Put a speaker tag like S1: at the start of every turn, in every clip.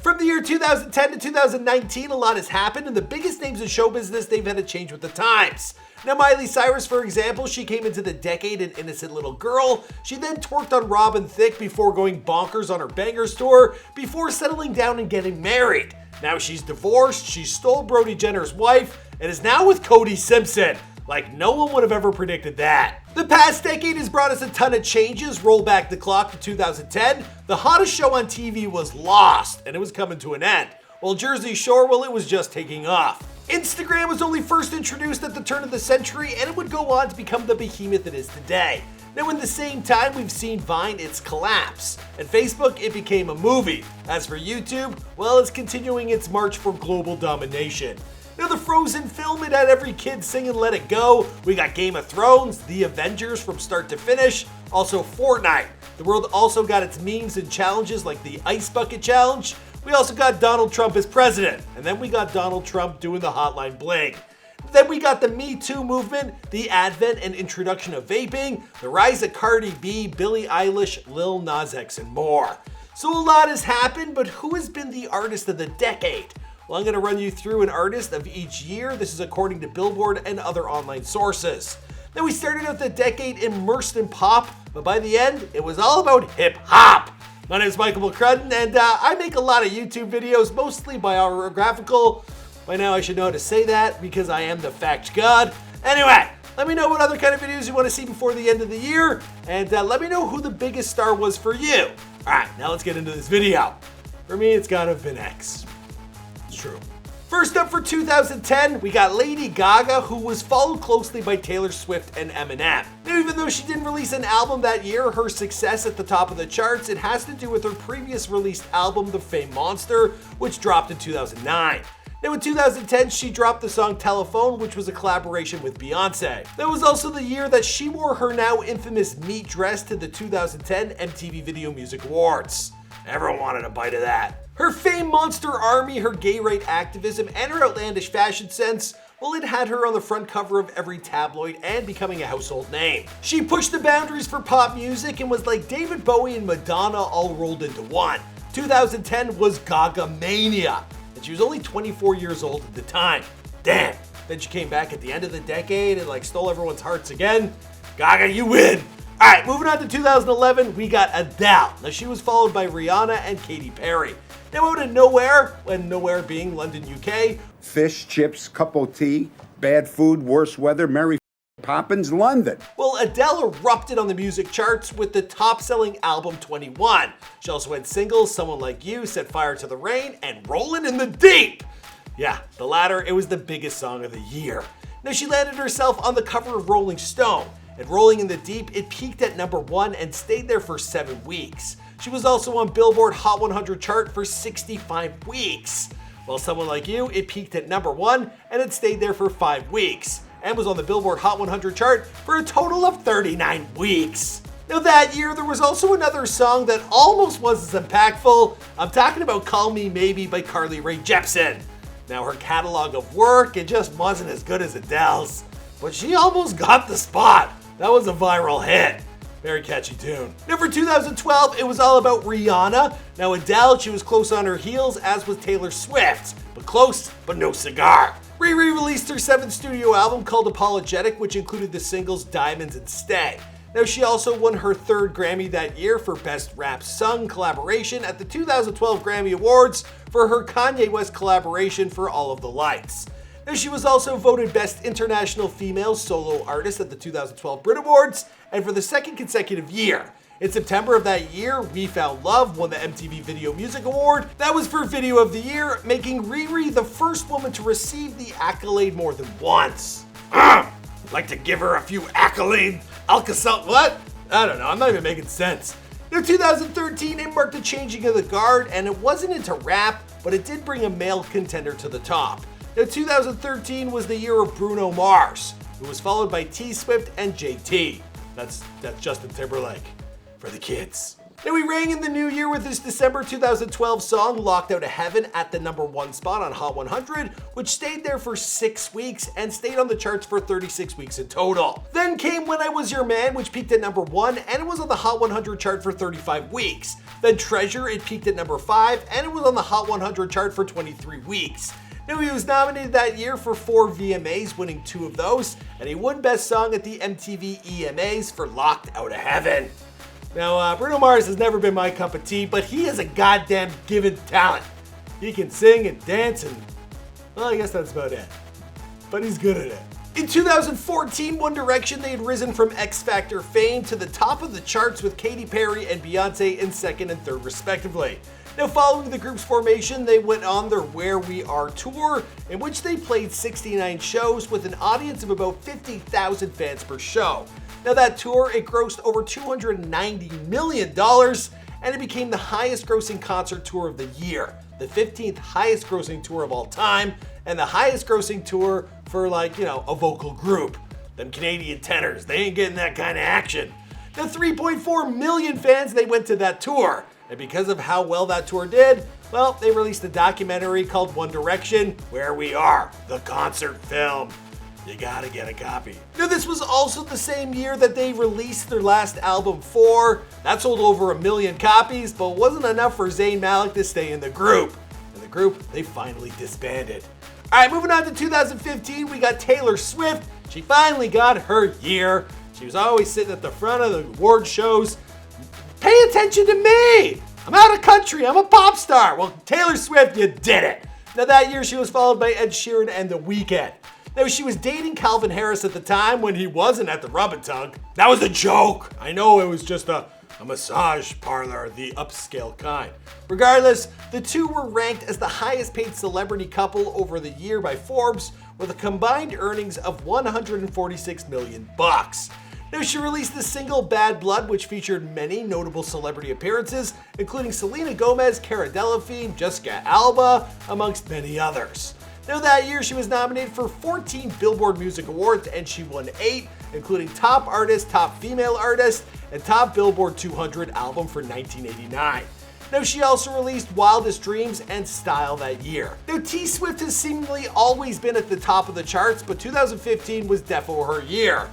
S1: From the year 2010 to 2019, a lot has happened, and the biggest names in show business, they've had to change with the times. Now, Miley Cyrus, for example, she came into the decade an innocent little girl. She then twerked on Robin Thicke before going bonkers on her Bangers tour, before settling down and getting married. Now she's divorced, she stole Brody Jenner's wife, and is now with Cody Simpson. Like, no one would have ever predicted that. The past decade has brought us a ton of changes. Roll back the clock to 2010. The hottest show on TV was Lost, and it was coming to an end. While Jersey Shore, well, it was just taking off. Instagram was only first introduced at the turn of the century, and it would go on to become the behemoth it is today. Now, in the same time, we've seen Vine its collapse, and Facebook, it became a movie. As for YouTube, well, it's continuing its march for global domination. Now, the Frozen film, it had every kid singing Let It Go. We got Game of Thrones, The Avengers from start to finish, also Fortnite. The world also got its memes and challenges like the Ice Bucket Challenge. We also got Donald Trump as president, and then we got Donald Trump doing the Hotline Bling. Then we got the Me Too movement, the advent and introduction of vaping, the rise of Cardi B, Billie Eilish, Lil Nas X, and more. So a lot has happened, but who has been the artist of the decade? Well, I'm going to run you through an artist of each year. This is according to Billboard and other online sources. Now, we started out the decade immersed in pop, but by the end, it was all about hip-hop. My name is Michael McCrudden, and I make a lot of YouTube videos, mostly biographical. By now, I should know how to say that because I am the fact god. Anyway, let me know what other kind of videos you want to see before the end of the year, and let me know who the biggest star was for you. All right, now let's get into this video. For me, it's gotta have been X. It's true. First up for 2010, we got Lady Gaga, who was followed closely by Taylor Swift and Eminem. Now, even though she didn't release an album that year, her success at the top of the charts, it has to do with her previous released album, The Fame Monster, which dropped in 2009. Now, in 2010, she dropped the song Telephone, which was a collaboration with Beyonce. That was also the year that she wore her now infamous meat dress to the 2010 MTV Video Music Awards. Everyone wanted a bite of that. Her Fame Monster army, her gay right activism, and her outlandish fashion sense, well, it had her on the front cover of every tabloid and becoming a household name. She pushed the boundaries for pop music and was like David Bowie and Madonna all rolled into one. 2010 was Gaga mania, and she was only 24 years old at the time. Damn. Then she came back at the end of the decade and stole everyone's hearts again. Gaga, you win. All right, moving on to 2011, we got Adele. Now, she was followed by Rihanna and Katy Perry. Now, out of nowhere, when nowhere being London, UK.
S2: Fish, chips, cup of tea, bad food, worse weather, Mary Poppins, London.
S1: Well, Adele erupted on the music charts with the top-selling album 21. She also had singles Someone Like You, Set Fire to the Rain, and Rollin' in the Deep. Yeah, the latter, it was the biggest song of the year. Now, she landed herself on the cover of Rolling Stone. And Rolling in the Deep, it peaked at number 1 and stayed there for 7 weeks. She was also on Billboard Hot 100 chart for 65 weeks. While Someone Like You, it peaked at number 1 and it stayed there for 5 weeks. And was on the Billboard Hot 100 chart for a total of 39 weeks. Now that year, there was also another song that almost was as impactful. I'm talking about Call Me Maybe by Carly Rae Jepsen. Now, her catalog of work, it just wasn't as good as Adele's, but she almost got the spot. That was a viral hit. Very catchy tune. Now for 2012, it was all about Rihanna. Now Adele, she was close on her heels, as was Taylor Swift. But close, but no cigar. Riri released her 7th studio album called Apologetic, which included the singles Diamonds and Stay. Now she also won her 3rd Grammy that year for Best Rap Sung Collaboration at the 2012 Grammy Awards for her Kanye West collaboration for All of the Lights. Now, she was also voted Best International Female Solo Artist at the 2012 Brit Awards, and for the 2nd consecutive year. In September of that year, We Found Love won the MTV Video Music Award. That was for Video of the Year, making Riri the first woman to receive the accolade more than once. Like to give her a few accolades. Alka-Seltz, what? I don't know, I'm not even making sense. Now, 2013, it marked a changing of the guard, and it wasn't into rap, but it did bring a male contender to the top. Now, 2013 was the year of Bruno Mars, who was followed by T-Swift and JT. That's Justin Timberlake for the kids. Now, he rang in the new year with his December 2012 song Locked Out of Heaven at the number 1 spot on Hot 100, which stayed there for 6 weeks and stayed on the charts for 36 weeks in total. Then came When I Was Your Man, which peaked at number 1 and it was on the Hot 100 chart for 35 weeks. Then Treasure, it peaked at number 5, and it was on the Hot 100 chart for 23 weeks. Now, he was nominated that year for 4 VMAs, winning 2 of those, and he won Best Song at the MTV EMAs for Locked Out of Heaven. Now, Bruno Mars has never been my cup of tea, but he is a goddamn given talent. He can sing and dance and, well, I guess that's about it. But he's good at it. In 2014, One Direction, they had risen from X Factor fame to the top of the charts with Katy Perry and Beyonce in 2nd and 3rd respectively. Now, following the group's formation, they went on their Where We Are tour, in which they played 69 shows with an audience of about 50,000 fans per show. Now, that tour, it grossed over $290 million, and it became the highest grossing concert tour of the year, the 15th highest grossing tour of all time, and the highest grossing tour for, like, you know, a vocal group. Them Canadian tenors, they ain't getting that kind of action. Now, 3.4 million fans, they went to that tour. And because of how well that tour did, well, they released a documentary called One Direction, Where We Are, the concert film. You gotta get a copy. Now, this was also the same year that they released their last album, 4. That sold over 1 million copies, but wasn't enough for Zayn Malik to stay in the group. And the group, they finally disbanded. All right, moving on to 2015, we got Taylor Swift. She finally got her year. She was always sitting at the front of the award shows. Pay attention to me! I'm out of country, I'm a pop star. Well, Taylor Swift, you did it. Now, that year she was followed by Ed Sheeran and The Weeknd. Now, she was dating Calvin Harris at the time when he wasn't at the Rub and Tug. That was a joke. I know it was just a massage parlor, the upscale kind. Regardless, the two were ranked as the highest paid celebrity couple over the year by Forbes, with a combined earnings of $146 million. Now, she released the single Bad Blood, which featured many notable celebrity appearances, including Selena Gomez, Cara Delevingne, Jessica Alba, amongst many others. Now, that year, she was nominated for 14 Billboard Music Awards, and she won 8, including Top Artist, Top Female Artist, and Top Billboard 200 Album for 1989. Now, she also released Wildest Dreams and Style that year. Now, T-Swift has seemingly always been at the top of the charts, but 2015 was defo her year.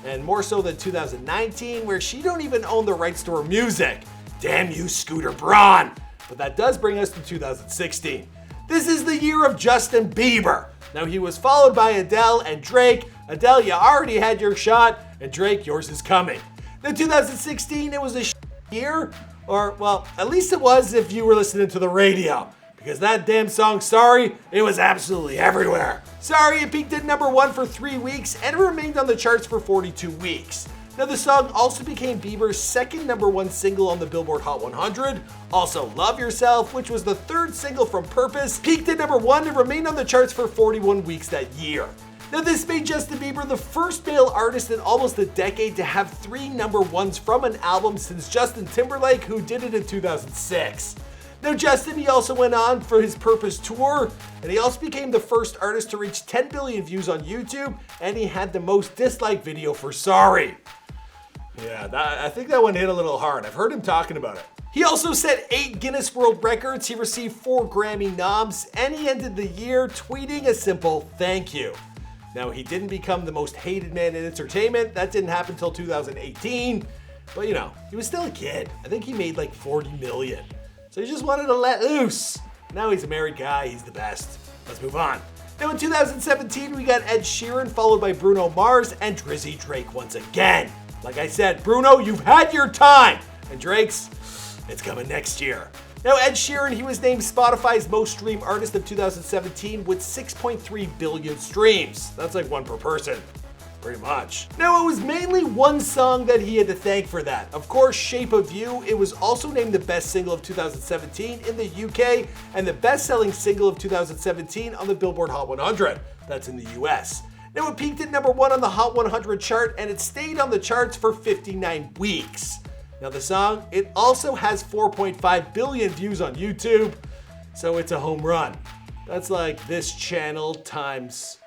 S1: And more so than 2019, where she don't even own the rights to her music. Damn you, Scooter Braun! But that does bring us to 2016. This is the year of Justin Bieber. Now, he was followed by Adele and Drake. Adele, you already had your shot, and Drake, yours is coming. Now, 2016, it was a year, or, well, at least it was if you were listening to the radio. Because that damn song, Sorry, it was absolutely everywhere. Sorry, it peaked at number 1 for 3 weeks, and it remained on the charts for 42 weeks. Now, the song also became Bieber's second number 1 single on the Billboard Hot 100. Also, Love Yourself, which was the 3rd single from Purpose, peaked at number 1 and remained on the charts for 41 weeks that year. Now, this made Justin Bieber the first male artist in almost a decade to have 3 number 1s from an album since Justin Timberlake, who did it in 2006. Now, Justin, he also went on for his Purpose tour, and he also became the first artist to reach 10 billion views on YouTube, and he had the most disliked video for Sorry. Yeah, I think that one hit a little hard. I've heard him talking about it. He also set 8 Guinness World Records, he received 4 Grammy noms, and he ended the year tweeting a simple thank you. Now, he didn't become the most hated man in entertainment. That didn't happen until 2018, but you know, he was still a kid. I think he made like 40 million. So he just wanted to let loose. Now he's a married guy, he's the best. Let's move on. Now, in 2017, we got Ed Sheeran, followed by Bruno Mars and Drizzy Drake once again. Like I said, Bruno, you've had your time. And Drake's, it's coming next year. Now, Ed Sheeran, he was named Spotify's most streamed artist of 2017 with 6.3 billion streams. That's like 1 per person. Pretty much. Now, it was mainly one song that he had to thank for that. Of course, Shape of You. It was also named the best single of 2017 in the UK and the best-selling single of 2017 on the Billboard Hot 100. That's in the US. Now, it peaked at number 1 on the Hot 100 chart, and it stayed on the charts for 59 weeks. Now, the song, it also has 4.5 billion views on YouTube, so it's a home run. That's like this channel times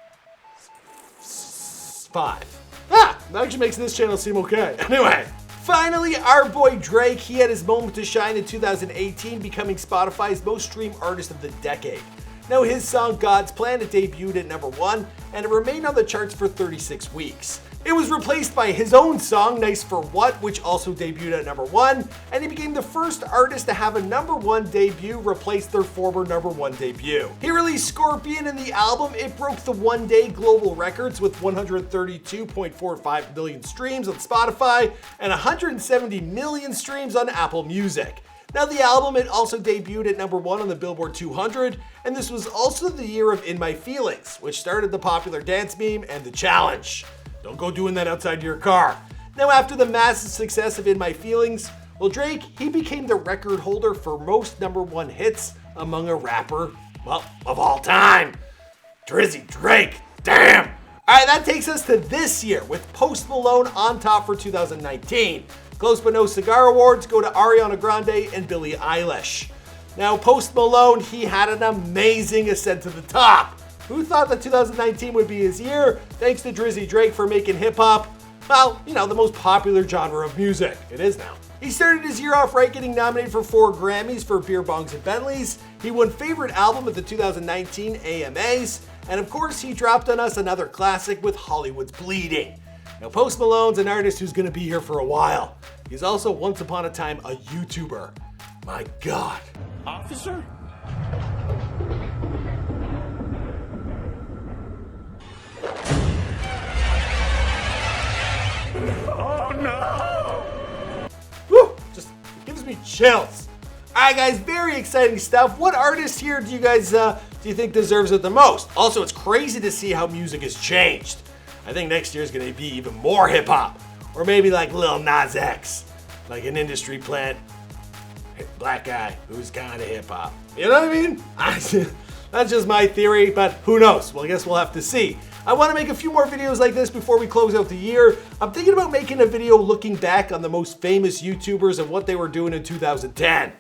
S1: 5. That actually makes this channel seem okay. Anyway, finally, our boy Drake, he had his moment to shine in 2018, becoming Spotify's most streamed artist of the decade. Now, his song God's Plan, it debuted at number 1, and it remained on the charts for 36 weeks. It was replaced by his own song, Nice for What, which also debuted at number 1, and he became the first artist to have a number 1 debut replace their former number 1 debut. He released Scorpion in the album. It broke the one-day global records with 132.45 million streams on Spotify and 170 million streams on Apple Music. Now the album, it also debuted at number 1 on the Billboard 200, and this was also the year of In My Feelings, which started the popular dance meme and the challenge. Don't go doing that outside your car. Now after the massive success of In My Feelings, well, Drake, he became the record holder for most number 1 hits among a rapper, well, of all time. Drizzy Drake, damn! Alright, that takes us to this year with Post Malone on top for 2019. Close but no cigar awards go to Ariana Grande and Billie Eilish. Now Post Malone, he had an amazing ascent to the top. Who thought that 2019 would be his year? Thanks to Drizzy Drake for making hip-hop, well, you know, the most popular genre of music. It is now. He started his year off right, getting nominated for 4 Grammys for Beer Bongs and Bentleys. He won Favorite Album at the 2019 AMAs. And of course, he dropped on us another classic with Hollywood's Bleeding. Now, Post Malone's an artist who's gonna be here for a while. He's also once upon a time a YouTuber. My God.
S3: Officer? Oh no!
S1: Woo! Just gives me chills. Alright guys, very exciting stuff. What artist here do you guys do you think deserves it the most? Also, it's crazy to see how music has changed. I think next year is going to be even more hip hop. Or maybe like Lil Nas X, like an industry plant, black guy who's kind of hip hop. You know what I mean? That's just my theory, but who knows? Well, I guess we'll have to see. I want to make a few more videos like this before we close out the year. I'm thinking about making a video looking back on the most famous YouTubers and what they were doing in 2010.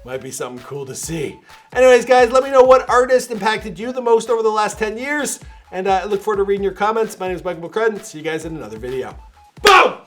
S1: Might be something cool to see. Anyways, guys, let me know what artist impacted you the most over the last 10 years. And I look forward to reading your comments. My name is Michael McCrudden. See you guys in another video. Boom!